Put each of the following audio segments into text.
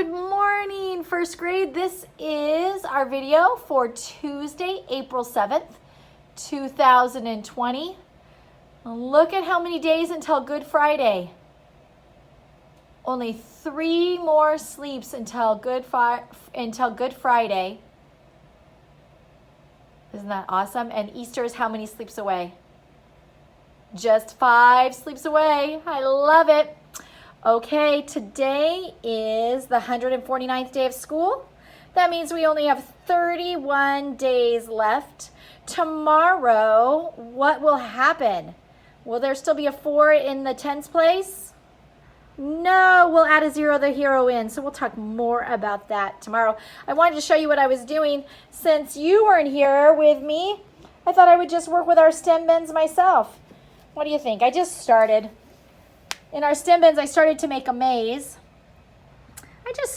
Good morning, first grade. This is our video for Tuesday, April 7th, 2020. Look at how many days until Good Friday. Only 3 more sleeps until Good Friday. Isn't that awesome? And Easter is how many sleeps away? Just 5 sleeps away. I love it. Okay, today is the 149th day of school. That means we only have 31 days left. Tomorrow, what will happen? Will there still be a 4 in the tens place? No, we'll add a 0 the hero in. So we'll talk more about that tomorrow. I wanted to show you what I was doing since you weren't here with me. I thought I would just work with our stem bends myself. What do you think? I just started. In our stem bends, I started to make a maze.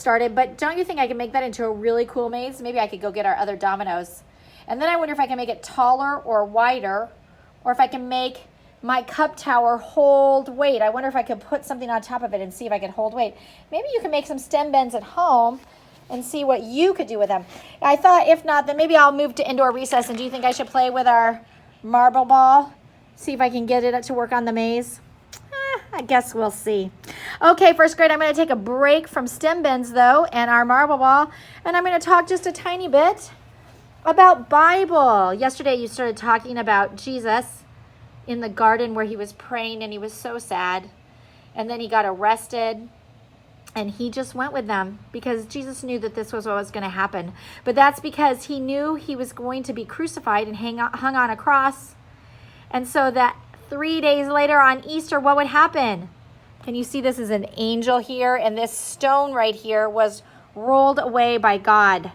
But don't you think I can make that into a really cool maze? Maybe I could go get our other dominoes. And then I wonder if I can make it taller or wider, or if I can make my cup tower hold weight. I wonder if I could put something on top of it and see if I could hold weight. Maybe you can make some stem bends at home and see what you could do with them. I thought if not, then maybe I'll move to indoor recess. And do you think I should play with our marble ball? See if I can get it to work on the maze? I guess we'll see. Okay, first grade, I'm going to take a break from stem bends, though, and our marble ball, and I'm going to talk just a tiny bit about Bible. Yesterday, you started talking about Jesus in the garden where he was praying, and he was so sad, and then he got arrested, and he just went with them because Jesus knew that this was what was going to happen. But that's because he knew he was going to be crucified and hung on a cross, and so that 3 days later on Easter, what would happen? Can you see this is an angel here? And this stone right here was rolled away by God.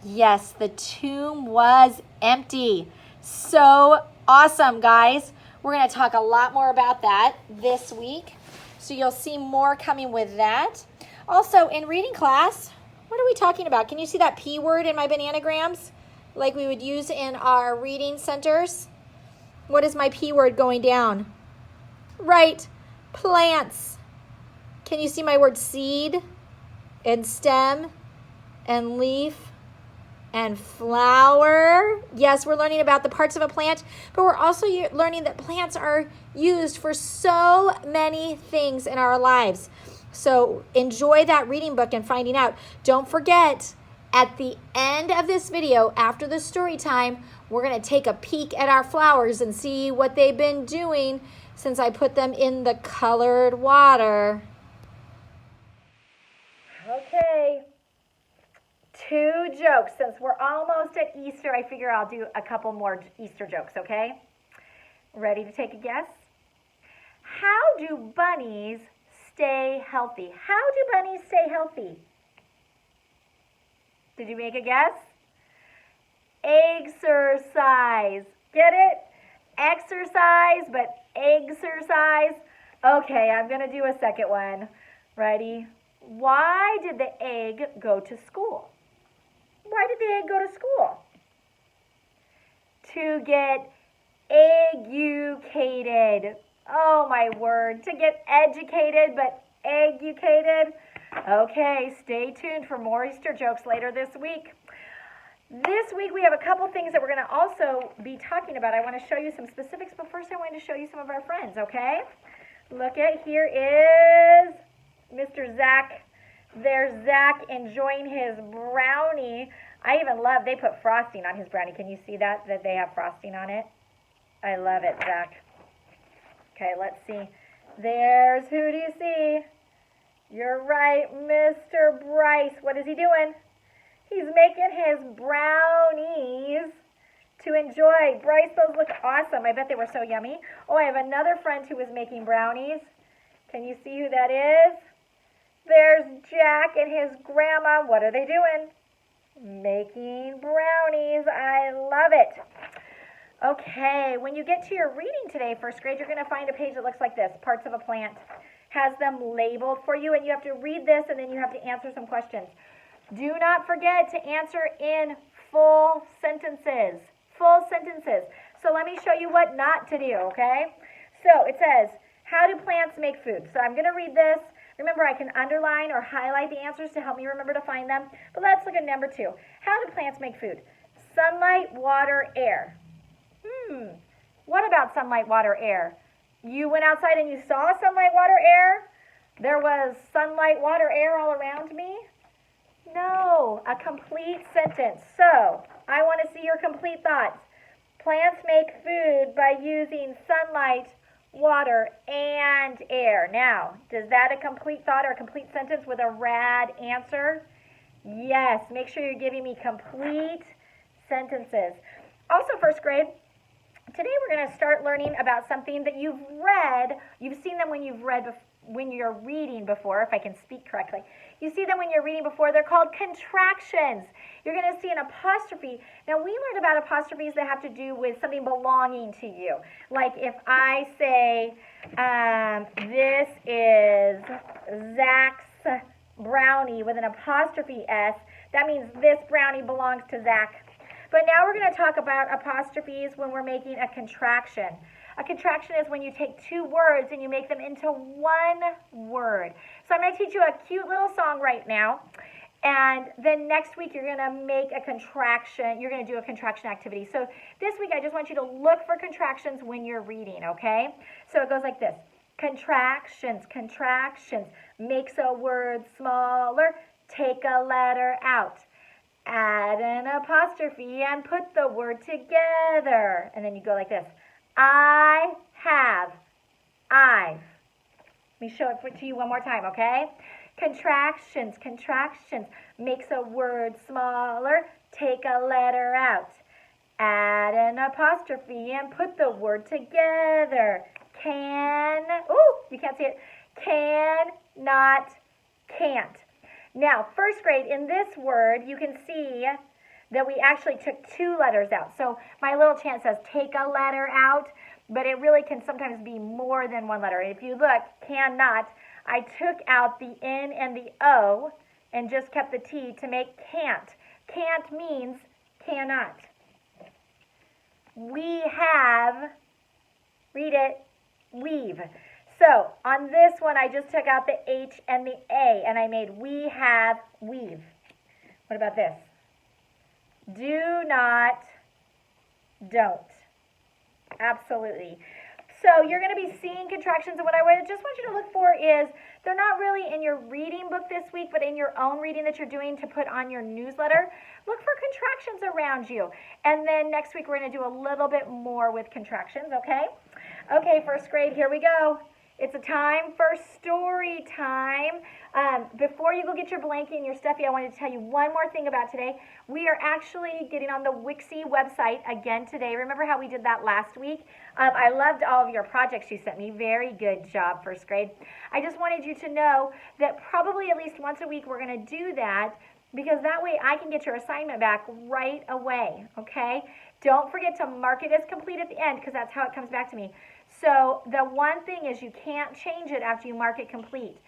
Yes, the tomb was empty. So awesome, guys. We're going to talk a lot more about that this week. So you'll see more coming with that. Also, in reading class, what are we talking about? Can you see that P word in my bananagrams? Like we would use in our reading centers? What is my P word going down? Right, plants. Can you see my word seed and stem and leaf and flower? Yes, we're learning about the parts of a plant, but we're also learning that plants are used for so many things in our lives. So enjoy that reading book and finding out. Don't forget, at the end of this video, after the story time, we're going to take a peek at our flowers and see what they've been doing since I put them in the colored water. Okay, 2 jokes. Since we're almost at Easter, I figure I'll do a couple more Easter jokes, okay? Ready to take a guess? How do bunnies stay healthy? How do bunnies stay healthy? Did you make a guess? Exercise. Get it? Exercise, but exercise. Okay, I'm going to do a second one. Ready? Why did the egg go to school? Why did the egg go to school? To get educated. Oh, my word. To get educated, but educated. Okay, stay tuned for more Easter jokes later this week. This week we have a couple things that we're going to also be talking about. I want to show you some specifics, but first I want to show you some of our friends, okay? Look at, here is Mr. Zach. There's Zach enjoying his brownie. I even love, they put frosting on his brownie. Can you see that they have frosting on it? I love it, Zach. Okay, let's see. There's, who do you see? You're right, Mr. Bryce. What is he doing? He's making his brownies to enjoy. Bryce, those look awesome. I bet they were so yummy. Oh, I have another friend who is making brownies. Can you see who that is? There's Jack and his grandma. What are they doing? Making brownies. I love it. Okay, when you get to your reading today, first grade, you're going to find a page that looks like this, Parts of a Plant. Has them labeled for you, and you have to read this, and then you have to answer some questions. Do not forget to answer in full sentences. Full sentences. So let me show you what not to do, okay? So it says, how do plants make food? So I'm going to read this. Remember, I can underline or highlight the answers to help me remember to find them. But let's look at number 2. How do plants make food? Sunlight, water, air. What about sunlight, water, air? You went outside and you saw sunlight, water, air? There was sunlight, water, air all around me? No, a complete sentence. So, I want to see your complete thoughts. Plants make food by using sunlight, water, and air. Now, is that a complete thought or a complete sentence with a rad answer? Yes, make sure you're giving me complete sentences. Also, first grade, today we're going to start learning about something that you've read. You've seen them when you're reading before, if I can speak correctly. You see them when you're reading before. They're called contractions. You're going to see an apostrophe. Now, we learned about apostrophes that have to do with something belonging to you. Like if I say, this is Zach's brownie with an apostrophe S, that means this brownie belongs to Zach. But now we're going to talk about apostrophes when we're making a contraction. A contraction is when you take two words and you make them into one word. So I'm going to teach you a cute little song right now. And then next week you're going to make a contraction. You're going to do a contraction activity. So this week I just want you to look for contractions when you're reading, okay? So it goes like this. Contractions, contractions. Makes a word smaller. Take a letter out. Add an apostrophe and put the word together. And then you go like this. I have, I've. Let me show it to you one more time, okay? Contractions, contractions. Makes a word smaller. Take a letter out. Add an apostrophe and put the word together. Can, ooh, you can't see it. Can, not, can't. Now, first grade, in this word, you can see that we actually took two letters out. So my little chant says take a letter out, but it really can sometimes be more than one letter. If you look, cannot, I took out the N and the O and just kept the T to make can't. Can't means cannot. We have, read it, we've. So on this one, I just took out the H and the A, and I made we have, we've. What about this? Do not, don't. Absolutely. So you're going to be seeing contractions, and what I just want you to look for is they're not really in your reading book this week, but in your own reading that you're doing to put on your newsletter. Look for contractions around you. And then next week we're going to do a little bit more with contractions, okay? Okay, first grade, here we go. It's a time for story time. Before you go get your blanket and your stuffy, I wanted to tell you one more thing about today. We are actually getting on the Wixie website again today. Remember how we did that last week? I loved all of your projects you sent me. Very good job, first grade. I just wanted you to know that probably at least once a week we're going to do that, because that way I can get your assignment back right away, okay? Don't forget to mark it as complete at the end, because that's how it comes back to me. So the one thing is you can't change it after you mark it complete.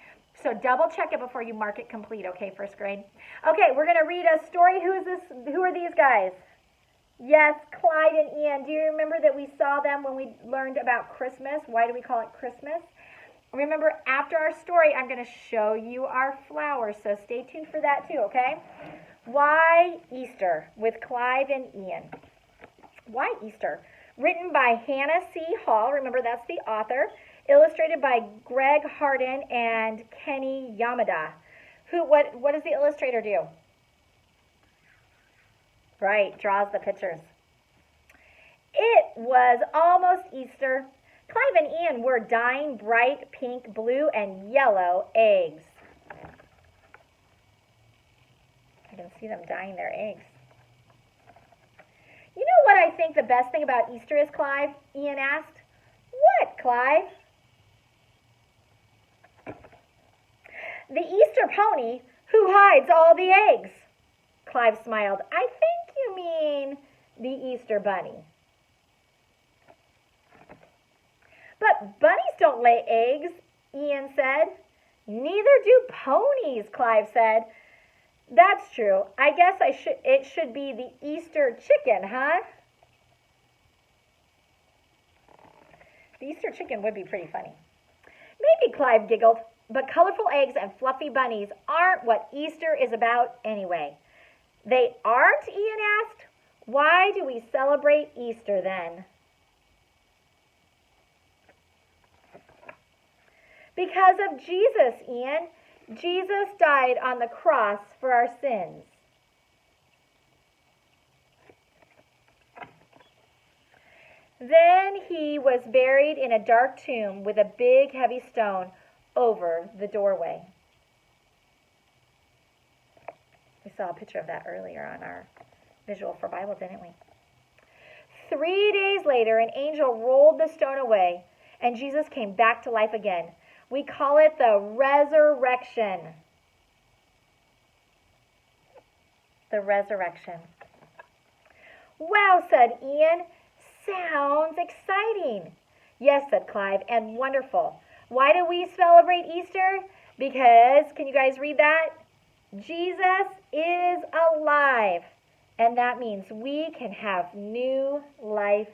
So double check it before you mark it complete, okay, first grade? Okay, we're going to read a story. Who is this? Who are these guys? Yes, Clyde and Ian. Do you remember that we saw them when we learned about Christmas? Why do we call it Christmas? Remember, after our story, I'm going to show you our flowers, so stay tuned for that too, okay? Why Easter with Clive and Ian. Why Easter? Written by Hannah C. Hall. Remember, that's the author. Illustrated by Greg Hardin and Kenny Yamada. What does the illustrator do? Right, draws the pictures. It was almost Easter. Clive and Ian were dyeing bright pink, blue, and yellow eggs. I can see them dyeing their eggs. You know what I think the best thing about Easter is, Clive? Ian asked. What, Clive? The Easter pony who hides all the eggs. Clive smiled. I think you mean the Easter bunny. But bunnies don't lay eggs, Ian said. Neither do ponies, Clive said. That's true. I guess it should be the Easter chicken, huh? The Easter chicken would be pretty funny. Maybe, Clive giggled. But colorful eggs and fluffy bunnies aren't what Easter is about anyway. They aren't? Ian asked. Why do we celebrate Easter then? Because of Jesus, Ian. Jesus died on the cross for our sins. Then he was buried in a dark tomb with a big heavy stone over the doorway. We saw a picture of that earlier on our visual for Bible, didn't we? 3 days later, an angel rolled the stone away, and Jesus came back to life again. We call it the resurrection. The resurrection. Wow, said Ian. Sounds exciting. Yes, said Clive, and wonderful. Why do we celebrate Easter? Because, can you guys read that? Jesus is alive. And that means we can have new life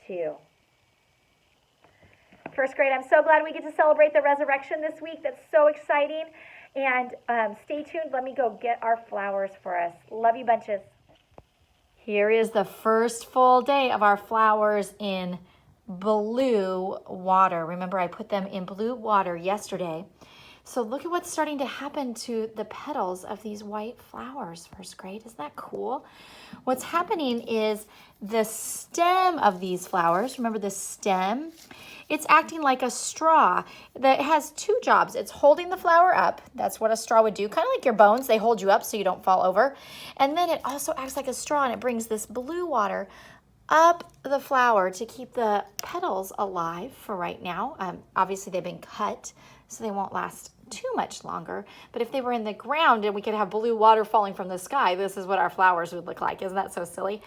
too. First grade, I'm so glad we get to celebrate the resurrection this week. That's so exciting. And stay tuned. Let me go get our flowers for us. Love you bunches. Here is the first full day of our flowers in blue water. Remember, I put them in blue water yesterday. So look at what's starting to happen to the petals of these white flowers, first grade. Isn't that cool? What's happening is the stem of these flowers, remember the stem? It's acting like a straw that has two jobs. It's holding the flower up. That's what a straw would do. Kind of like your bones. They hold you up so you don't fall over. And then it also acts like a straw, and it brings this blue water up the flower to keep the petals alive for right now. Obviously, they've been cut, so they won't last too much longer. But if they were in the ground and we could have blue water falling from the sky, this is what our flowers would look like. Isn't that so silly?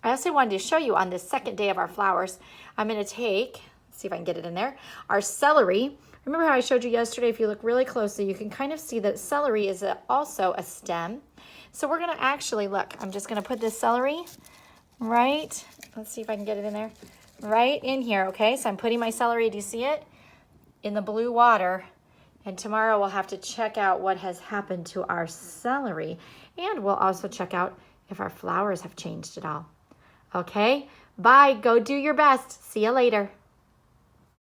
I also wanted to show you on this second day of our flowers, I'm going to take, let's see if I can get it in there, our celery. Remember how I showed you yesterday? If you look really closely, you can kind of see that celery is also a stem. So we're going to actually, look, I'm just going to put this celery right, let's see if I can get it in there, right in here, okay? So I'm putting my celery, do you see it? In the blue water. And tomorrow we'll have to check out what has happened to our celery. And we'll also check out if our flowers have changed at all. Okay? Bye. Go do your best. See you later.